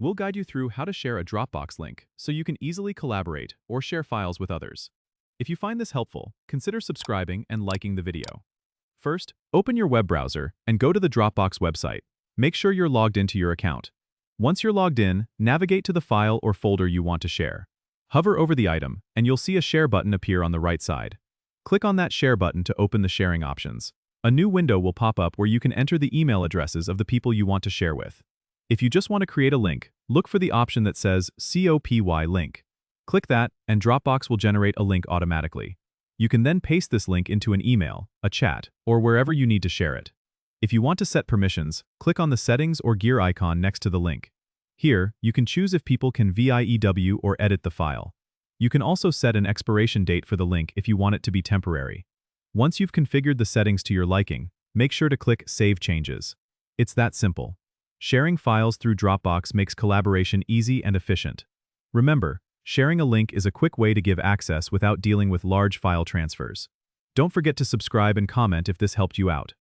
We'll guide you through how to share a Dropbox link so you can easily collaborate or share files with others. If you find this helpful, consider subscribing and liking the video. First, open your web browser and go to the Dropbox website. Make sure you're logged into your account. Once you're logged in, navigate to the file or folder you want to share. Hover over the item, and you'll see a Share button appear on the right side. Click on that Share button to open the sharing options. A new window will pop up where you can enter the email addresses of the people you want to share with. If you just want to create a link, look for the option that says COPY link. Click that, and Dropbox will generate a link automatically. You can then paste this link into an email, a chat, or wherever you need to share it. If you want to set permissions, click on the settings or gear icon next to the link. Here, you can choose if people can view or edit the file. You can also set an expiration date for the link if you want it to be temporary. Once you've configured the settings to your liking, make sure to click Save Changes. It's that simple. Sharing files through Dropbox makes collaboration easy and efficient. Remember, sharing a link is a quick way to give access without dealing with large file transfers. Don't forget to subscribe and comment if this helped you out.